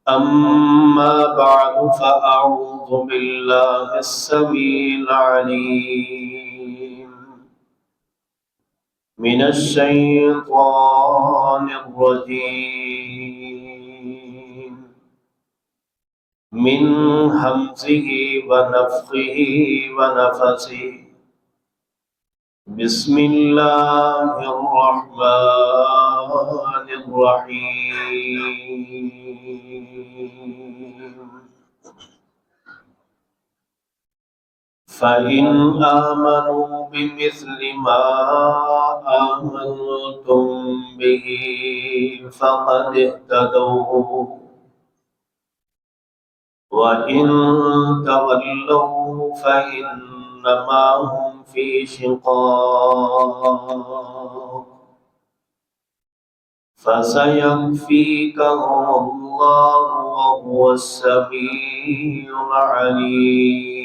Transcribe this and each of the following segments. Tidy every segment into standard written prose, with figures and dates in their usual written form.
أما بعد فأعوذ بالله السميع العليم من الشيطان الرجيم من همزه ونفخه ونفثه بسم الله الرحمن الرحيم فإن آمنوا بمثل ما آمنتم به فقد اهتدوا وإن تولوا فإنما هم في شقاق فسيكفيكهم الله وهو السميع العليم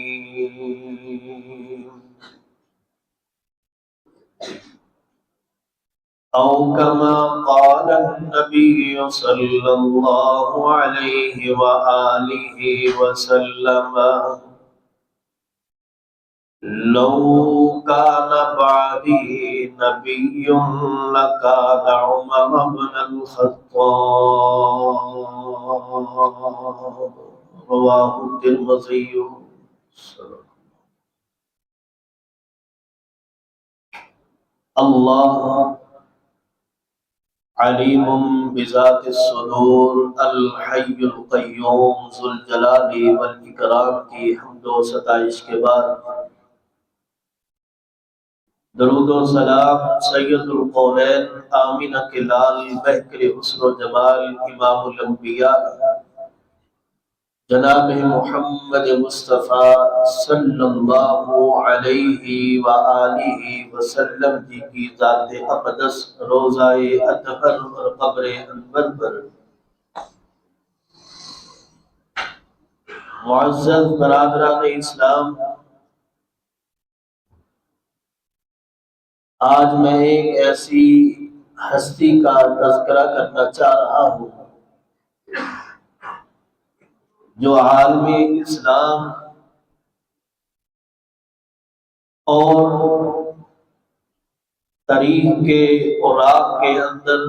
أو كما قال النبي صلى الله عليه وآله وسلم لو كان بعدي نبي لكان عمر بن الخطاب رواه الترمذي. اللہ علیم بذات الصدور الحی القیوم ذو الجلال والاکرام کی حمد و ستائش کے بعد درود و سلام سید القونین آمینہ کے لال بہکر حسن و جمال امام الانبیاء جناب محمد مصطفیٰ صلی اللہ علیہ وآلہ وسلم جی کی ذات اقدس روضہ اطہر اور قبر انور پر معزز برادران اسلام، آج میں ایک ایسی ہستی کا تذکرہ کرنا چاہ رہا ہوں جو عالم اسلام اور تاریخ کے اوراق کے اندر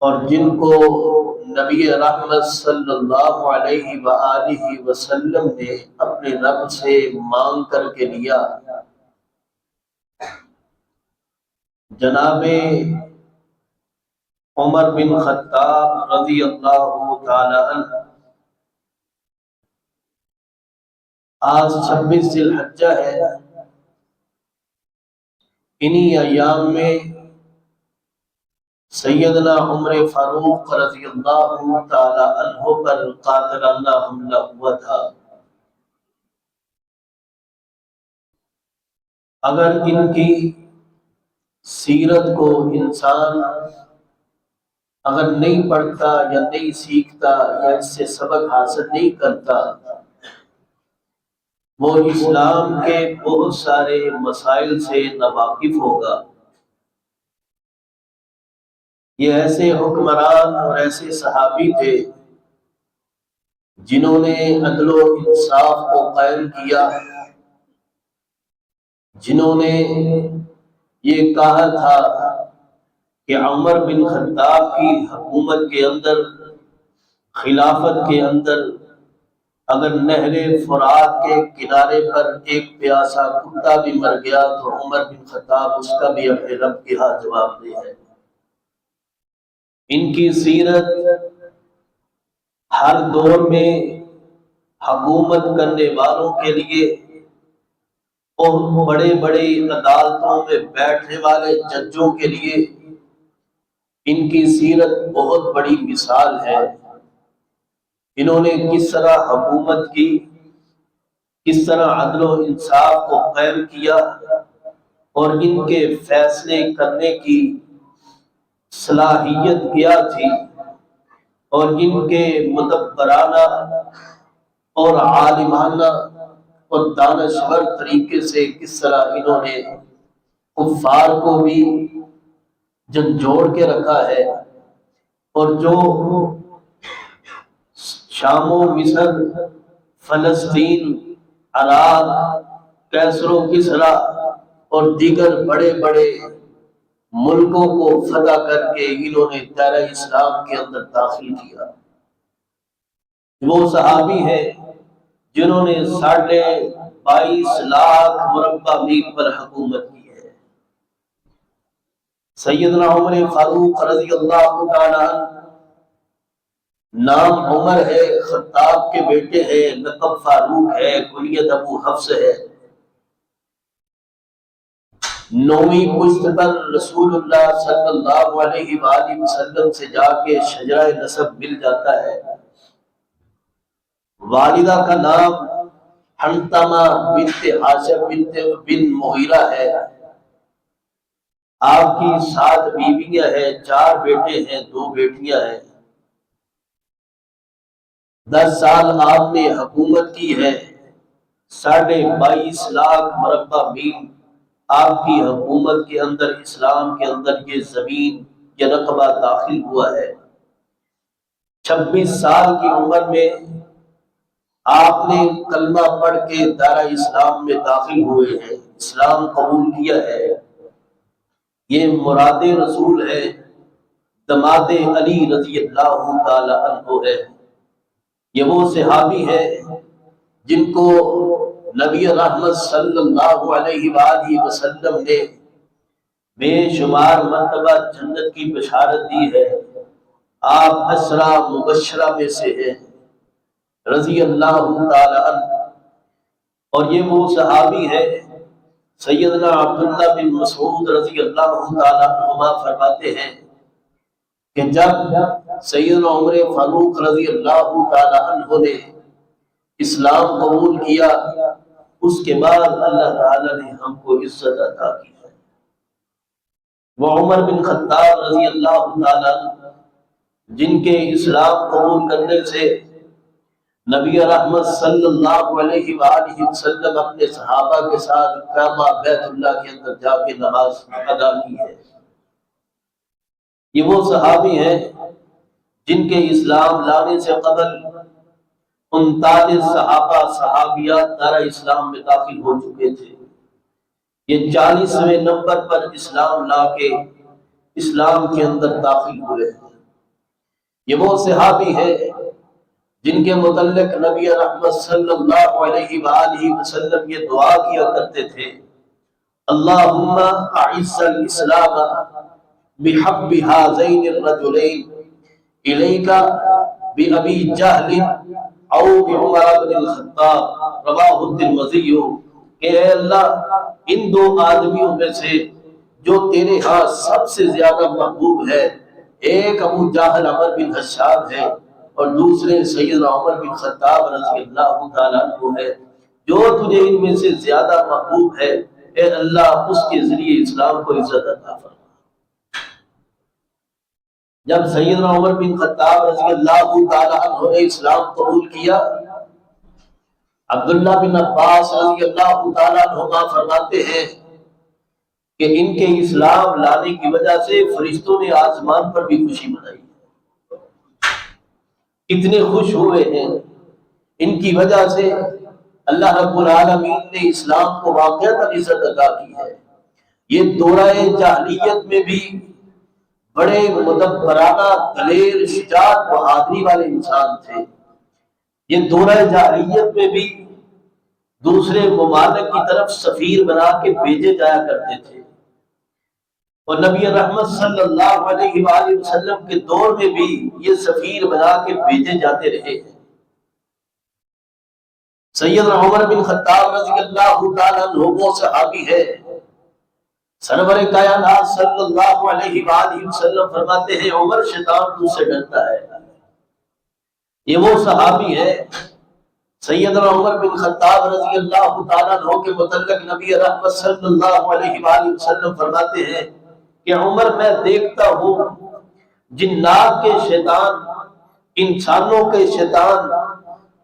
اور جن کو نبی رحمت صلی اللہ علیہ وآلہ وسلم نے اپنے رب سے مانگ کر کے لیا، جناب عمر بن خطاب رضی اللہ تعالی عنہ۔ آج 26 ذی الحجہ ہے، انہی ایام میں سیدنا عمر فاروق رضی اللہ تعالی عنہ پر قاتلانہ حملہ ہوا تھا۔ اگر ان کی سیرت کو انسان اگر نہیں پڑھتا یا نہیں سیکھتا یا اس سے سبق حاصل نہیں کرتا، وہ اسلام کے بہت سارے مسائل سے ناواقف ہوگا۔ یہ ایسے حکمران اور ایسے صحابی تھے جنہوں نے عدل و انصاف کو قائم کیا، جنہوں نے یہ کہا تھا کہ عمر بن خطاب کی حکومت کے اندر، خلافت کے اندر، اگر نہر فرات کے کنارے پر ایک پیاسا کتا بھی مر گیا تو عمر بن خطاب اس کا بھی اپنے رب کے ہاں جواب دے ہے۔ ان کی سیرت ہر دور میں حکومت کرنے والوں کے لیے اور بڑے بڑے عدالتوں میں بیٹھنے والے ججوں کے لیے ان کی سیرت بہت بڑی مثال ہے۔ انہوں نے کس طرح حکومت کی، کس طرح عدل و انصاف کو قائم کیا اور ان کے فیصلے کرنے کی صلاحیت کیا تھی، اور ان کے مدبرانہ اور عالمانہ اور دانشور طریقے سے کس طرح انہوں نے کفار کو بھی جھنجھوڑ کے رکھا ہے، اور جو شام و مصر، فلسطین، عراق، کیسر و کسرا اور دیگر بڑے بڑے ملکوں کو فتح کر کے انہوں نے دائرہ اسلام کے اندر داخل کیا۔ وہ صحابی ہیں جنہوں نے 22.5 لاکھ مربع میل پر حکومت کی ہے۔ سیدنا عمر فاروق رضی اللہ تعالی نام عمر ہے، خطاب کے بیٹے ہیں، لقب فاروق ہے، کنیت ابو حفص ہے۔ 9ویں پشت پر رسول اللہ صلی اللہ علیہ وآلہ وسلم سے جا کے شجرہ نسب مل جاتا ہے۔ والدہ کا نام حنتمہ بنت ہاشم بن مغیرہ ہے۔ آپ کی 7 بیویاں ہیں، 4 بیٹے ہیں، 2 بیٹیاں ہیں۔ 10 سال آپ نے حکومت کی ہے۔ 22.5 لاکھ مربع میل آپ کی حکومت کے اندر، اسلام کے اندر یہ زمین، یہ رقبہ داخل ہوا ہے۔ 26 سال کی عمر میں آپ نے کلمہ پڑھ کے دائرہ اسلام میں داخل ہوئے ہیں، اسلام قبول کیا ہے۔ یہ مراد رسول ہے، دماد علی رضی اللہ تعالی عنہ ہے۔ یہ وہ صحابی ہے جن کو نبی رحمت صلی اللہ علیہ وآلہ وسلم نے بے شمار مرتبہ جنت کی بشارت دی ہے۔ آپ 10 مبشرہ میں سے ہیں رضی اللہ تعالی عنہ۔ اور یہ وہ صحابی ہے، سیدنا عبداللہ بن مسعود رضی اللہ تعالی عنہما فرماتے ہیں کہ جب سیدنا عمر فاروق رضی اللہ تعالی عنہ نے اسلام قبول کیا، اس کے بعد اللہ تعالی نے ہم کو عزت عطا کی ہے۔ وہ عمر بن خطاب رضی اللہ تعالی عنہ جن کے اسلام قبول کرنے سے نبی رحمت صلی اللہ علیہ وآلہ وسلم اپنے صحابہ کے ساتھ کعبہ بیت اللہ کے اندر جا کے نماز ادا کی ہے۔ یہ وہ صحابی ہیں جن کے اسلام لانے سے قبل 39 صحابہ صحابیات دائرہ اسلام میں داخل ہو چکے تھے۔ یہ 40ویں نمبر پر اسلام لا کے اسلام کے اندر داخل ہوئے ہیں۔ یہ وہ صحابی ہے جن کے متعلق نبی رحمت صلی اللہ علیہ وآلہ وسلم یہ دعا کیا کرتے تھے، اللہم اعز الاسلام بحب هذین الرجلین الیک بابی جہل او بعمر بن الخطاب، رواہ الترمذی، کہ اے اللہ ان 2 آدمیوں میں سے جو تیرے ہاں سب سے زیادہ محبوب ہے، ایک ابو جہل عمر بن حشام ہے اور دوسرے سیدنا عمر بن خطاب رضی اللہ تعالیٰ عنہ ہے، جو تجھے ان میں سے زیادہ محبوب ہے، اے اللہ اس کے ذریعے اسلام کو عزت عطا فرما۔ جب سیدنا عمر بن خطاب رضی اللہ تعالیٰ عنہ نے اسلام قبول کیا، عبداللہ بن عباس رضی اللہ تعالیٰ عنہ فرماتے ہیں کہ ان کے اسلام لانے کی وجہ سے فرشتوں نے آسمان پر بھی خوشی منائی، اتنے خوش ہوئے ہیں۔ ان کی وجہ سے اللہ رب العالمین نے اسلام کو واقعتاً عزت عطا کی ہے۔ یہ دورہ جاہلیت میں بھی بڑے مدبرانہ، دلیر، شجاعت، بہادری والے انسان تھے۔ یہ دورہ جاہلیت میں بھی دوسرے ممالک کی طرف سفیر بنا کے بھیجے جایا کرتے تھے، اور نبی رحمت صلی اللہ علیہ وآلہ وسلم کے دور میں بھی یہ سفیر بنا کے بھیجے جاتے رہے ہیں۔ سیدنا عمر بن خطاب رضی اللہ تعالیٰ عنہ وہ صحابی ہے، سرور کائنات صلی اللہ علیہ وآلہ وسلم فرماتے ہیں عمر شیطان تجھ سے ڈرتا ہے۔ یہ وہ صحابی ہے، سیدنا عمر بن خطاب رضی اللہ تعالیٰ عنہ کے متعلق نبی رحمت صلی اللہ علیہ وآلہ وسلم فرماتے ہیں کہ عمر میں دیکھتا ہوں جنات کے شیطان، انسانوں کے شیطان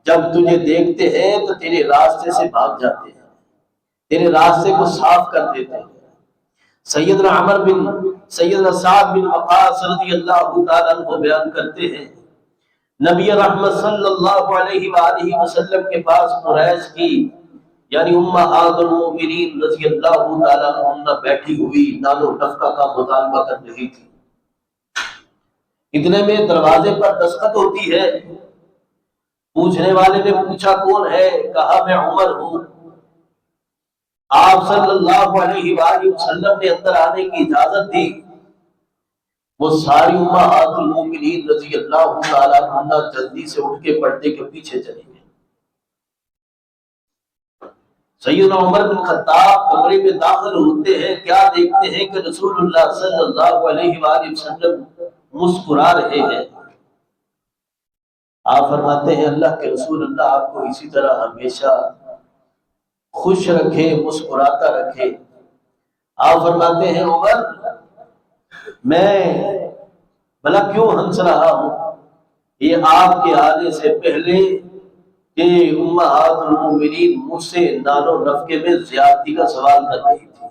جب تجھے دیکھتے ہیں تو تیرے راستے سے بھاگ جاتے ہیں، تیرے راستے کو صاف کر دیتے ہیں۔ سیدنا عمر بن سیدنا سعد بن وقاص رضی اللہ تعالیٰ عنہ بیان کرتے ہیں نبی رحمت صلی اللہ علیہ وآلہ وسلم کے پاس قریش کی یعنی امہات المؤمنین رضی اللہ تعالیٰ عنہ بیٹھی ہوئی نان و نفقہ کا مطالبہ کر رہی تھی۔ اتنے میں دروازے پر دستخط ہوتی ہے، پوچھنے والے نے پوچھا کون ہے؟ کہا میں عمر ہوں۔ آپ صلی اللہ علیہ وآلہ وسلم نے اندر آنے کی اجازت دی۔ وہ ساری امہات المومنین رضی اللہ تعالیٰ عنہ جلدی سے اٹھ کے پردے کے پیچھے چلی گئی۔ سیدنا عمر بن خطاب کمرے میں داخل ہوتے ہیں، کیا دیکھتے ہیں کہ رسول اللہ صلی اللہ علیہ وآلہ وسلم مسکرا رہے ہیں۔ آپ فرماتے ہیں اللہ کے رسول، اللہ آپ کو اسی طرح ہمیشہ خوش رکھے، مسکراتا رکھے۔ آپ فرماتے ہیں عمر میں بھلا کیوں ہنس رہا ہوں؟ یہ آپ کے آنے سے پہلے کہ امہات المومنین مجھ سے نان و نفقے میں زیادتی کا سوال کر رہی تھی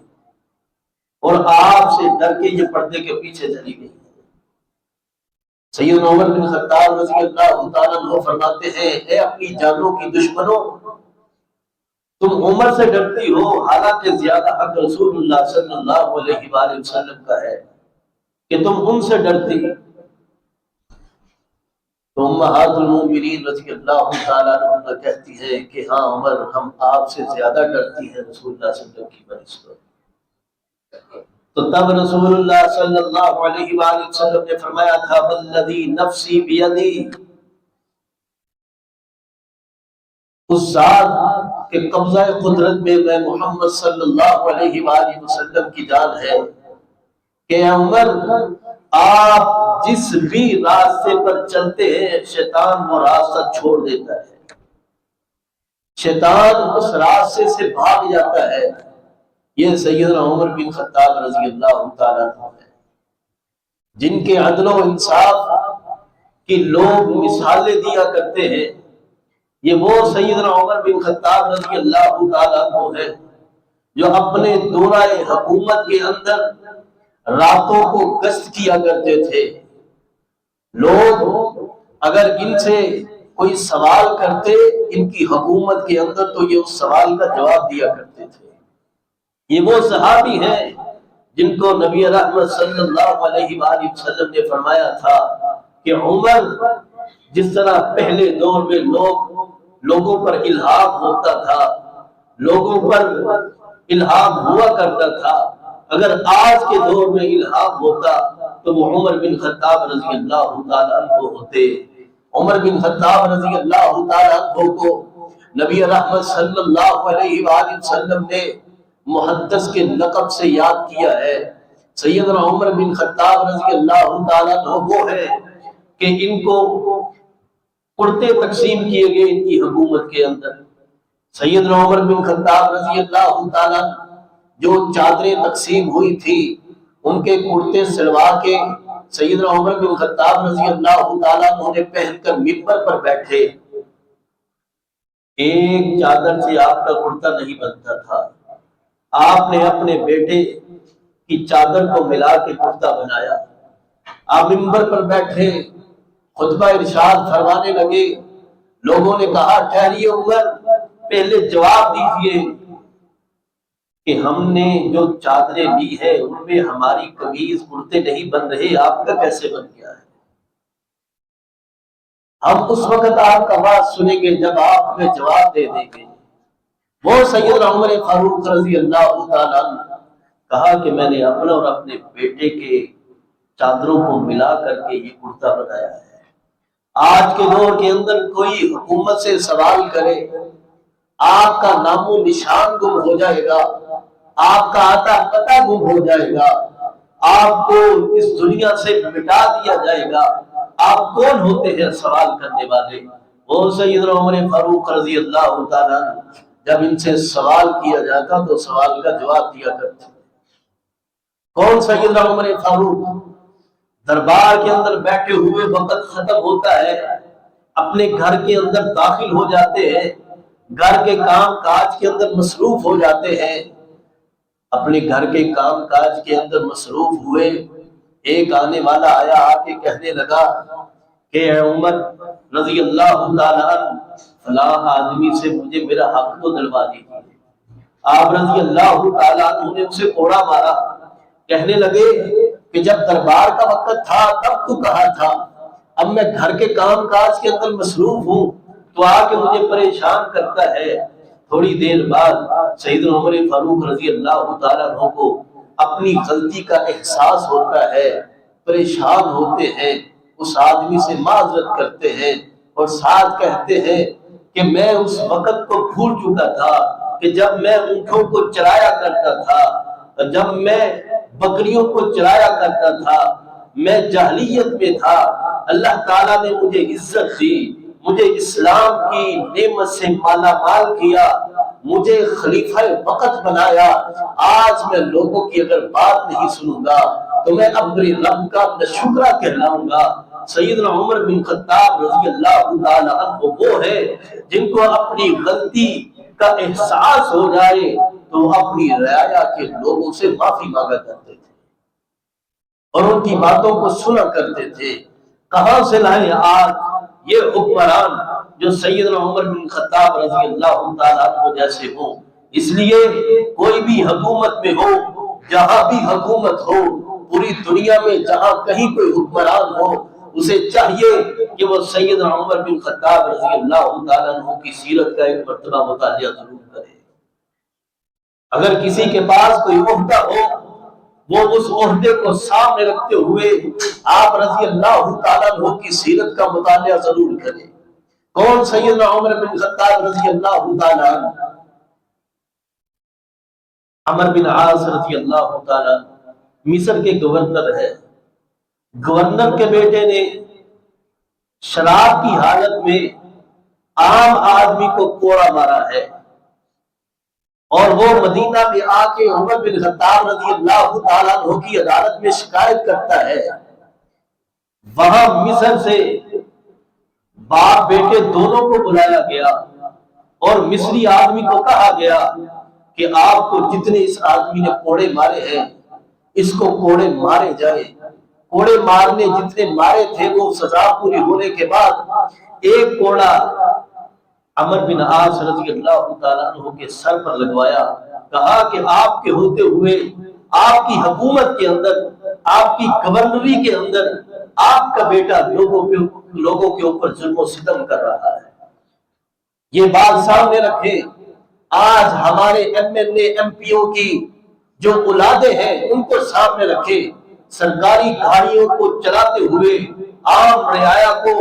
اور آپ سے ڈر کے یہ پردے کے پیچھے چلی گئی۔ سیدنا عمر بن خطاب رضی اللہ تعالیٰ عنہ فرماتے ہیں اے اپنی جانوں کی دشمنوں، تم عمر سے ڈرتی ہو، حالانکہ زیادہ حق رسول اللہ صلی اللہ علیہ وآلہ وسلم کا ہے کہ تم ان سے ڈرتی۔ تو امہات المومنین رضی اللہ تعالیٰ عنہ کہتی ہے کہ ہاں عمر، ہم آپ سے زیادہ ڈرتی ہیں رسول اللہ صلی اللہ علیہ وسلم کی بنسبت۔ تو تب رسول اللہ صلی اللہ علیہ وآلہ وسلم نے فرمایا تھا والذی نفسی بیدی، اس ذات کے قبضہ قدرت میں میں محمد صلی اللہ علیہ وآلہ وسلم کی جان ہے کہ عمر آپ جس بھی راستے پر چلتے ہیں شیطان وہ راستہ چھوڑ دیتا ہے، شیطان اس راستے سے بھاگ جاتا ہے۔ یہ سیدنا عمر بن خطاب رضی اللہ تعالیٰ عنہ ہے جن کے عدل و انصاف کی لوگ مثالیں دیا کرتے ہیں۔ یہ وہ سیدنا عمر بن خطاب رضی اللہ تعالیٰ عنہ ہے جو اپنے دورہ حکومت کے اندر راتوں کو گشت کیا کرتے تھے۔ لوگ اگر ان سے کوئی سوال کرتے ان کی حکومت کے اندر تو یہ اس سوال کا جواب دیا کرتے تھے۔ یہ وہ صحابی ہیں جن کو نبی رحمت صلی اللہ علیہ وآلہ وسلم نے فرمایا تھا کہ عمر جس طرح پہلے دور میں لوگوں پر الہام ہوتا تھا، لوگوں پر الہام ہوا کرتا تھا، اگر آج کے دور میں الہام ہوتا تو وہ عمر بن خطاب رضی اللہ تعالیٰ عنہ ہوتے۔ عمر بن خطاب رضی اللہ تعالیٰ عنہ کو نبی رحمت صلی اللہ علیہ وآلہ وسلم نے محدث کے لقب سے یاد کیا ہے۔ سیدنا عمر بن خطاب رضی اللہ تعالیٰ عنہ وہ ہے کہ ان کو کرتے تقسیم کیے گئے ان کی حکومت کے اندر۔ سیدنا عمر بن خطاب رضی اللہ تعالیٰ جو چادریں تقسیم ہوئی تھی ان کے کرتے سلوا کے سیدنا عمر بن خطاب رضی اللہ تعالیٰ عنہ نے پہن کر منبر پر بیٹھے۔ ایک چادر سے آپ کا کرتا نہیں بنتا تھا، آپ نے اپنے بیٹے کی چادر کو ملا کے کرتا بنایا۔ آپ منبر پر بیٹھے خطبہ ارشاد فرمانے لگے۔ لوگوں نے کہا ٹھہریے عمر، پہلے جواب دیجئے کہ ہم نے جو چادریں لی ہے ان میں ہماری قمیض کرتے نہیں بن رہے، آپ کا کیسے بن گیا ہے؟ ہم اس وقت آپ کا بات سنیں گے جب آپ ہمیں جواب دے دیں گے۔ وہ سیدنا عمر فاروق رضی اللہ تعالیٰ عنہ کہا کہ میں نے اپنا اور اپنے بیٹے کے چادروں کو ملا کر کے یہ کرتا بنایا ہے۔ آج کے دور کے اندر کوئی حکومت سے سوال کرے آپ کا نام و نشان گم ہو جائے گا، آپ کا آتا پتہ گم ہو جائے گا، آپ کو اس دنیا سے مٹا دیا جائے گا۔ آپ کون ہوتے ہیں سوال کرنے والے؟ وہ سیدنا عمر فاروق رضی اللہ تعالیٰ عنہ جب ان سے سوال کیا جاتا تو سوال کا جواب دیا کرتے۔ کون سیدنا عمر فاروق؟ دربار کے اندر بیٹھے ہوئے وقت ختم ہوتا ہے، اپنے گھر کے اندر داخل ہو جاتے ہیں، گھر کے کام کاج کے اندر مصروف ہو جاتے ہیں۔ اپنے گھر کے کام کاج کے اندر مصروف ہوئے، ایک آنے والا آیا، آ کے کہنے لگا کہ اے عمر رضی اللہ تعالیٰ عنہ، فلاں آدمی سے مجھے میرا حق تو دلوا دیجیے۔ آپ رضی اللہ تعالیٰ عنہ نے اسے کوڑا مارا، کہنے لگے کہ جب دربار کا وقت تھا تب تو کہا تھا، اب میں گھر کے کام کاج کے اندر مصروف ہوں تو آ کے مجھے پریشان کرتا ہے۔ تھوڑی دیر بعد سیدنا عمر فاروق رضی اللہ تعالیٰ عنہ کو اپنی غلطی کا احساس ہوتا ہے، پریشان ہوتے ہیں، اس آدمی سے معذرت کرتے ہیں اور ساتھ کہتے ہیں کہ میں اس وقت کو بھول چکا تھا کہ جب میں اونٹوں کو چرایا کرتا تھا، جب میں بکریوں کو چرایا کرتا تھا، میں جاہلیت میں تھا، اللہ تعالیٰ نے مجھے عزت دی، مجھے اسلام کی نعمت سے مالا مال کیا، مجھے خلیفہ وقت بنایا۔ آج میں لوگوں کی اگر بات نہیں سنوں گا تو میں اپنے رب کا ناشکرا کہلاؤں گا۔ سیدنا عمر بن خطاب رضی اللہ تعالی عنہ وہ ہے جن کو اپنی غلطی کا احساس ہو جائے تو اپنی رعایا کے لوگوں سے معافی مانگا کرتے تھے اور ان کی باتوں کو سنا کرتے تھے۔ کہاں سے لائے آج یہ حکمران جو سیدنا عمر بن خطاب رضی اللہ تعالیٰ عنہ جیسے ہوں؟ اس لیے کوئی بھی حکومت میں ہو، جہاں بھی حکومت ہو، پوری دنیا میں جہاں کہیں کوئی حکمران ہو، اسے چاہیے کہ وہ سیدنا عمر بن خطاب رضی اللہ تعالیٰ عنہ کی سیرت کا ایک مرتبہ مطالعہ ضرور کرے۔ اگر کسی کے پاس کوئی عہدہ ہو، وہ اس عہدے کو سامنے رکھتے ہوئے آپ رضی اللہ تعالیٰ عنہ کی سیرت کا مطالعہ ضرور کریں۔ کون سیدنا عمر بن خطاب رضی اللہ تعالیٰ عنہ؟ عمر بن عاص رضی اللہ تعالیٰ عنہ مصر کے گورنر ہے۔ گورنر کے بیٹے نے شراب کی حالت میں عام آدمی کو کوڑا مارا ہے اور وہ مدینہ میں آ کے عمر بن خطاب رضی اللہ تعالیٰ عنہ کی عدالت میں شکایت کرتا ہے۔ وہاں مصر سے باپ بیٹے دونوں کو بلایا گیا اور مصری آدمی کو کہا گیا کہ آپ کو جتنے اس آدمی نے کوڑے مارے ہیں اس کو کوڑے مارے جائیں۔ کوڑے مارنے جتنے مارے تھے وہ سزا پوری ہونے کے بعد ایک کوڑا عمر بن عاص رضی اللہ تعالیٰ عنہ کے سر پر لگوایا، کہا کہ آپ کے ہوتے ہوئے آپ کی حکومت کے اندر، آپ کی گورنری کے اندر آپ کا بیٹا لوگوں کے اوپر ظلم و ستم کر رہا ہے۔ یہ بات سامنے رکھیں۔ آج ہمارے M L A M P O کی جو اولادیں ہیں ان کو سامنے رکھیں، سرکاری گاڑیوں کو چلاتے ہوئے عام رعایا کو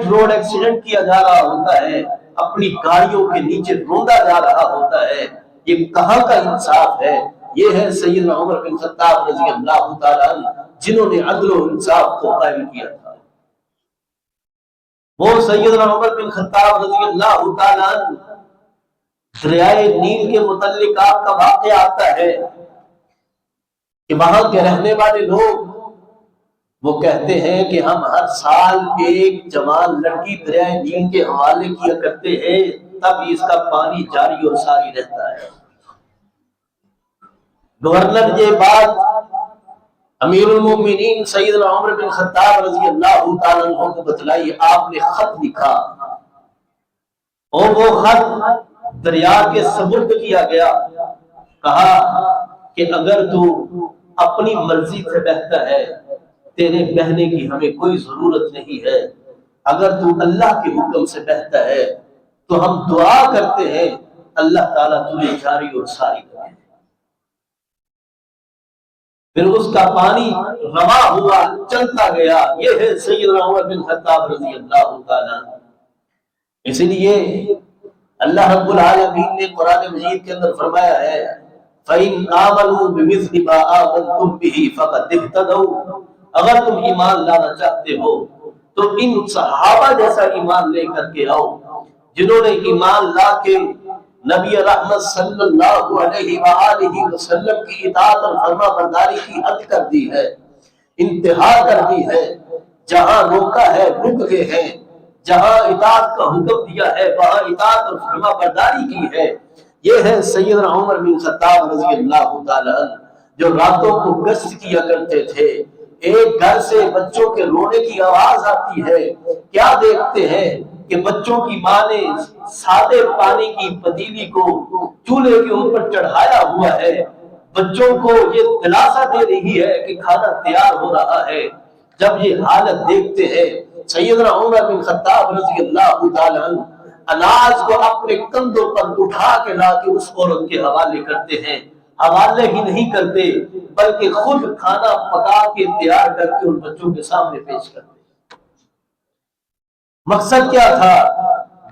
روڈ ایکسیڈنٹ کیا جا رہا ہوتا ہے، اپنی گاڑیوں کے نیچے روندا جا رہا ہوتا ہے۔ یہ کہاں کا انصاف ہے؟ یہ ہے سیدنا عمر بن خطاب رضی اللہ تعالیٰ عنہ جنہوں نے عدل و انصاف کو قائم کیا تھا۔ وہ سیدنا عمر بن خطاب رضی اللہ تعالیٰ عنہ دریائے نیل کے متعلق آپ کا واقعہ آتا ہے کہ وہاں کے رہنے والے لوگ وہ کہتے ہیں کہ ہم ہر سال ایک جوان لڑکی دریائے نیل کے حوالے کیا کرتے ہیں، تب اس کا پانی جاری اور ساری رہتا ہے۔ گورنر یہ بات امیر المومنین سیدنا عمر بن خطاب رضی اللہ تعالیٰ عنہ کو بتلائی۔ آپ نے خط لکھا اور وہ خط دریا کے سپرد کیا گیا۔ کہا کہ اگر تو اپنی مرضی سے بہتا ہے تیرے بہنے کی ہمیں کوئی ضرورت نہیں ہے، اگر تو اللہ کے حکم سے بہتا ہے تو ہم دعا کرتے ہیں اللہ تعالیٰ تجھے جاری اور ساری کرے۔ پھر اس کا پانی روا ہوا، چلتا گیا۔ یہ ہے سیدنا عمر بن خطاب رضی اللہ تعالیٰ عنہ۔ اس لیے اللہ رب العالمین نے قرآن مجید کے اندر فرمایا ہے فَإِنْ آمَنُوا بِمِثْلِ مَا آمَنْتُمْ بِهِ فَقَدِ اهْتَدَوْا۔ اگر تم ایمان لانا چاہتے ہو تو ان صحابہ جیسا ایمان لے کر کے آؤ جنہوں نے ایمان لا کے نبی رحمت صلی اللہ علیہ وآلہ وسلم کی اطاعت اور فرما برداری کی حد کر دی ہے، انتہا کر دی ہے۔ جہاں روکا ہے رک گئے ہیں، جہاں اطاعت کا حکم دیا ہے وہاں اطاعت اور فرما برداری کی ہے۔ یہ ہے سیدنا عمر بن خطاب رضی اللہ تعالیٰ عنہ، جو راتوں کو گشت کیا کرتے تھے۔ ایک گھر سے بچوں کے رونے کی آواز آتی ہے، کیا دیکھتے ہیں کہ بچوں کی ماں نے سادے پانی کی پتیلی کو چولہے کے اوپر چڑھایا ہوا ہے، بچوں کو یہ دلاسا دے رہی ہے کہ کھانا تیار ہو رہا ہے۔ جب یہ حالت دیکھتے ہیں سیدنا عمر بن خطاب رضی اللہ تعالیٰ عنہ اناج کو اپنے کندھوں پر اٹھا کے لا کے اس عورت کے حوالے کرتے ہیں۔ حوالے ہی نہیں کرتے بلکہ خود کھانا پکا کے تیار کر کے ان بچوں کے سامنے پیش کرتے ہیں۔ مقصد کیا تھا؟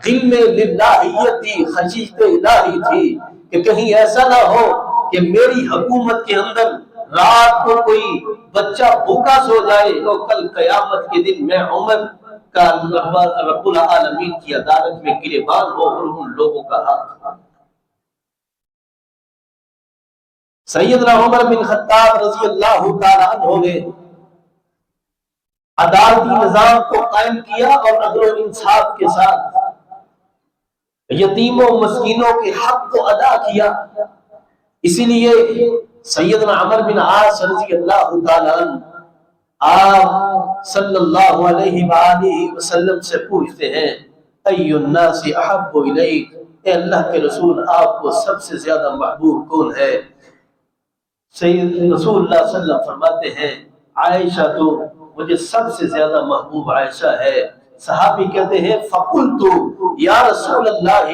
دل میں للہیت تھی، خشیت الہی تھی کہ کہیں ایسا نہ ہو کہ میری حکومت کے اندر رات کو کوئی بچہ بھوکا سو جائے تو کل قیامت کے دن میں عمر کا رب العالمین کی عدالت میں گریبان ہو اور ان لوگوں کا حق۔ سیدنا عمر بن خطاب رضی اللہ تعالیٰ عنہ نے عدالتی نظام کو قائم کیا اور عدل و انصاف کے ساتھ یتیموں مسکینوں کے حق کو ادا کیا۔ اسی لیے سیدنا عمر بن عاص رضی اللہ تعالیٰ عنہ آپ صلی اللہ علیہ وآلہ وسلم سے پوچھتے ہیں، ای الناس احب الیک، اے اللہ کے رسول آپ کو سب سے زیادہ محبوب کون ہے؟ سید رسول اللہ صلی اللہ علیہ وسلم فرماتے ہیں عائشہ، تو مجھے سب سے زیادہ محبوب عائشہ ہے۔ صحابی کہتے ہیں فقلت یا رسول اللہ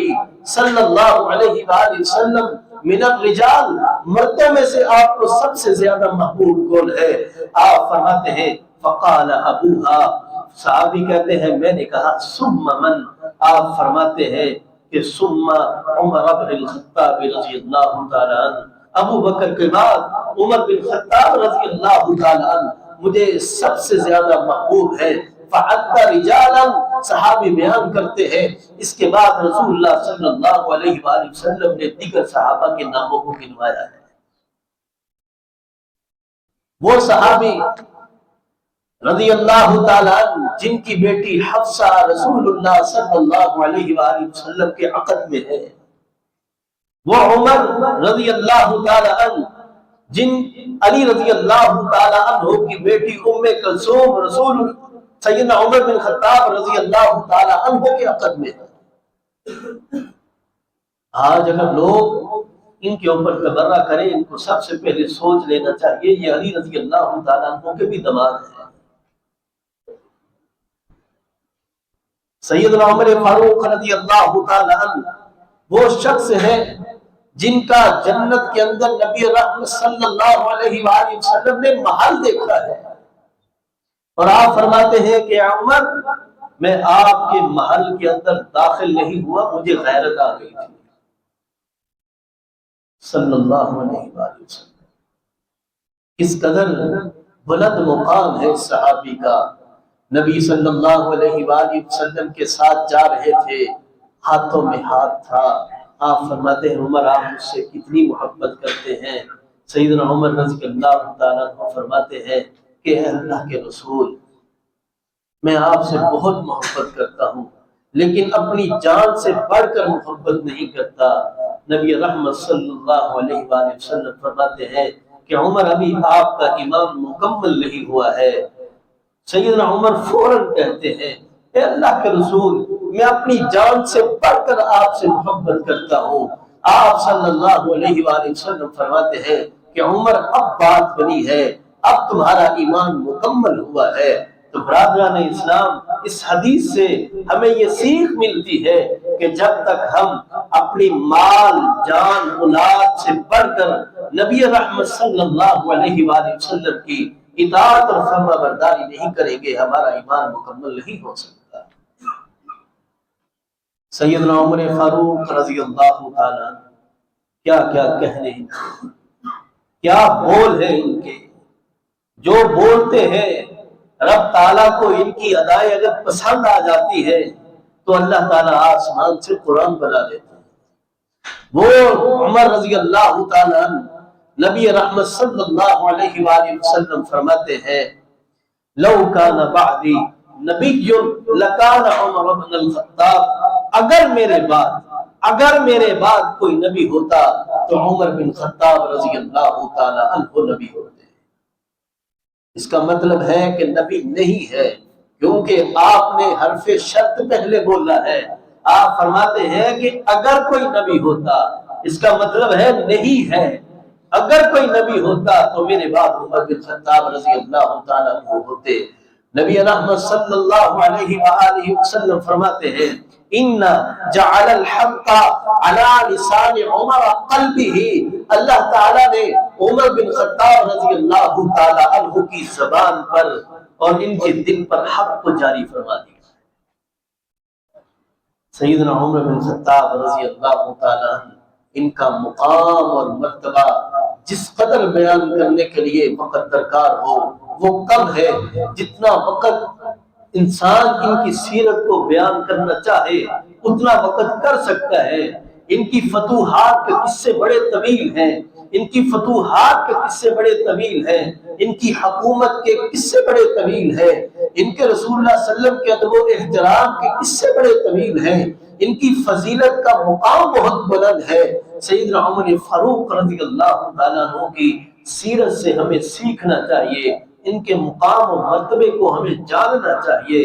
صلی اللہ علیہ وآلہ وسلم من الرجال، مردوں میں سے آپ کو سب سے زیادہ محبوب کون ہے؟ آپ فرماتے ہیں فقال ابوها، صحابی کہتے ہیں میں نے کہا ثم من، آپ فرماتے ہیں کہ ثم عمر بن الخطاب رضی اللہ تعالی عنہ، ابو بکر کے بعد عمر بن خطاب رضی اللہ تعالی عنہ مجھے سب سے زیادہ محبوب ہے۔ فعد رجالا، صحابی بیان کرتے ہیں اس کے بعد رسول اللہ صلی اللہ علیہ وآلہ وسلم نے دیگر صحابہ کے ناموں کو گنوایا ہے۔ وہ صحابی رضی اللہ تعالیٰ عنہ جن کی بیٹی حفصہ رسول اللہ صلی اللہ علیہ وآلہ وسلم کے عقد میں ہے، وہ عمر رضی اللہ تعالیٰ عنہ جن علی رضی اللہ تعالیٰ عنہ کی بیٹی ام کلثوم رسول سیدنا عمر بن خطاب رضی اللہ تعالیٰ عنہ کے عقد میں ہے۔ آج اگر لوگ ان کے اوپر تبرہ کریں، ان کو سب سے پہلے سوچ لینا چاہیے یہ علی رضی اللہ تعالیٰ عنہ کے بھی داماد ہیں۔ سیدنا عمر فاروق رضی اللہ تعالیٰ عنہ وہ شخص ہے جن کا جنت کے اندر نبی رحمت صلی اللہ علیہ وآلہ وسلم نے محل دیکھا ہے، اور آپ فرماتے ہیں کہ عمر میں آپ کے محل کے اندر داخل نہیں ہوا، مجھے غیرت آ گئی تھی صلی اللہ علیہ وآلہ وسلم۔ اس قدر بلند مقام ہے صحابی کا۔ نبی صلی اللہ علیہ وآلہ وسلم کے ساتھ جا رہے تھے، ہاتھوں میں ہاتھ تھا، آپ فرماتے ہیں عمر آپ مجھ سے کتنی محبت کرتے ہیں؟ سیدنا عمر رضی اللہ تعالیٰ عنہ فرماتے ہیں کہ اے اللہ کے رسول، میں آپ سے بہت محبت کرتا ہوں لیکن اپنی جان سے بڑھ کر محبت نہیں کرتا۔ نبی رحمت صلی اللہ علیہ وآلہ وسلم فرماتے ہیں کہ عمر ابھی آپ کا ایمان مکمل نہیں ہوا ہے۔ سیدنا عمر فوراً کہتے ہیں اے اللہ کے رسول، میں اپنی جان سے بڑھ کر آپ سے محبت کرتا ہوں۔ آپ صلی اللہ علیہ وآلہ وسلم فرماتے ہیں کہ عمر اب بات بنی ہے، اب تمہارا ایمان مکمل ہوا ہے۔ تو برادران اسلام، اس حدیث سے ہمیں یہ سیکھ ملتی ہے کہ جب تک ہم اپنی مال جان اولاد سے بڑھ کر نبی رحمت صلی اللہ علیہ وآلہ وسلم کی اطاعت اور فرما برداری نہیں کریں گے، ہمارا ایمان مکمل نہیں ہو سکتا۔ سیدنا عمر فاروق رضی اللہ تعالیٰ کیا کیا کہنے، کیا بول ہے ان کے، جو بولتے ہیں رب تعالیٰ کو ان کی ادائیں اگر پسند آ جاتی ہے تو اللہ تعالیٰ آسمان سے قرآن بنا دیتا ہے۔ وہ عمر رضی اللہ تعالیٰ نبی رحمت صلی اللہ علیہ وآلہ وسلم فرماتے ہیں لو کان بعدی نبی لکان عمر بن الخطاب، اگر میرے بعد اگر میرے بعد کوئی نبی ہوتا تو عمر بن خطاب رضی اللہ تعالی عنہ نبی ہوتے۔ اس کا مطلب ہے کہ نبی نہیں ہے، کیونکہ آپ نے حرف شرط پہلے بولا ہے۔ آپ فرماتے ہیں کہ اگر کوئی نبی ہوتا، اس کا مطلب ہے نہیں ہے۔ اگر کوئی نبی ہوتا تو میرے بعد عمر بن خطاب رضی اللہ تعالیٰ عنہ ہوتے۔ نبی رحمت صلی اللہ علیہ وآلہ وسلم فرماتے ہیں ان جعل الحق على لسان عمر قلبه، اللہ تعالیٰ نے عمر بن خطاب رضی اللہ تعالیٰ عنہ کی زبان پر اور ان کے دل پر حق کو جاری فرما دیا۔ سیدنا عمر بن خطاب رضی اللہ تعالیٰ عنہ، ان کا مقام اور مرتبہ جس قدر بیان کرنے کے لیے وقت درکار ہو وہ کم ہے، جتنا وقت انسان ان کی سیرت کو بیان کرنا چاہے اتنا وقت کر سکتا ہے۔ ان کی فتوحات کے قصے بڑے طویل ہیں، ان کی فتوحات کے قصے بڑے طویل ہیں، ان کی حکومت کے قصے بڑے طویل ہیں، ان کے رسول اللہ صلی اللہ علیہ وسلم کے ادب و احترام کے قصے بڑے طویل ہیں، ان کی فضیلت کا مقام بہت بلند ہے۔ سیدنا عمر فاروق رضی اللہ تعالیٰ عنہ کی سیرت سے ہمیں سیکھنا چاہیے، ان کے مقام و مرتبے کو ہمیں جاننا چاہیے،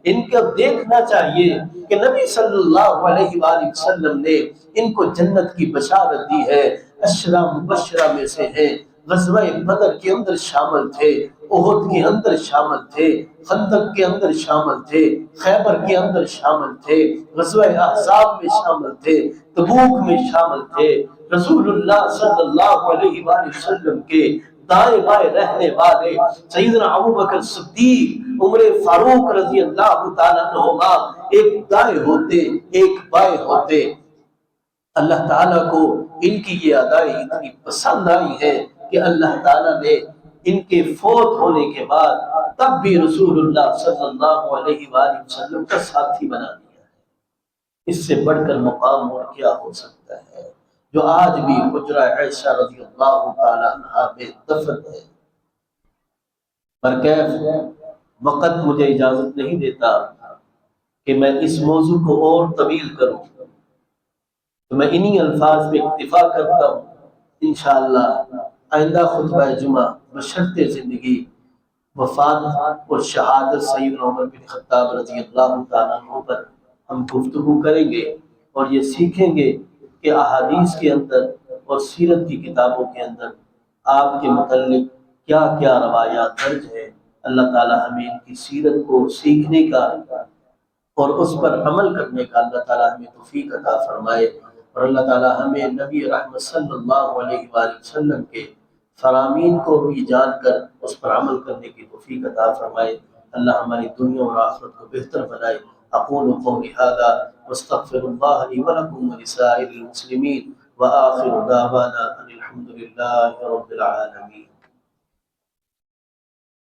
ان کو دیکھنا چاہیے کہ نبی صلی اللہ علیہ وآلہ وسلم نے ان کو جنت کی بشارت دی ہے۔ عشرہ مبشرہ میں سے ہیں، غزوہ بدر کے اندر شامل تھے، احد کے اندر شامل تھے، خندق کے اندر شامل تھے، خیبر کے اندر شامل تھے، غزوہ احزاب میں شامل تھے، تبوک میں شامل تھے۔ رسول اللہ صلی اللہ علیہ وآلہ وسلم کے دائیں بائیں رہنے والے سیدنا ابوبکر صدیق، عمر فاروق رضی اللہ تعالیٰ عنہما ایک دائیں ہوتے ایک بائیں ہوتے۔ اللہ تعالیٰ کو ان کی یہ ادائی اتنی پسند آئی ہے کہ اللہ تعالیٰ نے ان کے فوت ہونے کے بعد تب بھی رسول اللہ صلی اللہ علیہ وآلہ وسلم کا ساتھی بنا دیا ہے۔ اس سے بڑھ کر مقام اور کیا ہو سکتا ہے، جو آج بھی حجرہ عائشہ رضی اللہ تعالیٰ عنہا میں دفن ہے۔ پر کیف وقت مجھے اجازت نہیں دیتا کہ میں اس موضوع کو اور طویل کروں، تو میں انہی الفاظ میں اکتفا کرتا ہوں۔ انشاءاللہ آئندہ خطبہ جمعہ بشرط زندگی وفات اور شہادت سیدنا عمر بن خطاب رضی اللہ تعالیٰ عنہ پر ہم گفتگو کریں گے اور یہ سیکھیں گے کہ احادیث کے اندر اور سیرت کی کتابوں کے اندر آپ کے متعلق کیا کیا روایات درج ہیں۔ اللہ تعالیٰ ہمیں ان کی سیرت کو سیکھنے کا اور اس پر عمل کرنے کا اللہ تعالیٰ ہمیں توفیق عطا فرمائے، اور اللہ تعالیٰ ہمیں نبی رحمت صلی اللہ علیہ وآلہ وسلم کے فرامین کو بھی جان کر اس پر عمل کرنے کی توفیق عطا فرمائے۔ اللہ ہماری دنیا اور آخرت کو بہتر بنائے۔ اقول قولی ھذا واستغفر اللہ لی ولکم ولسائر المسلمین وآخر دعوانا ان الحمد للہ رب العالمین۔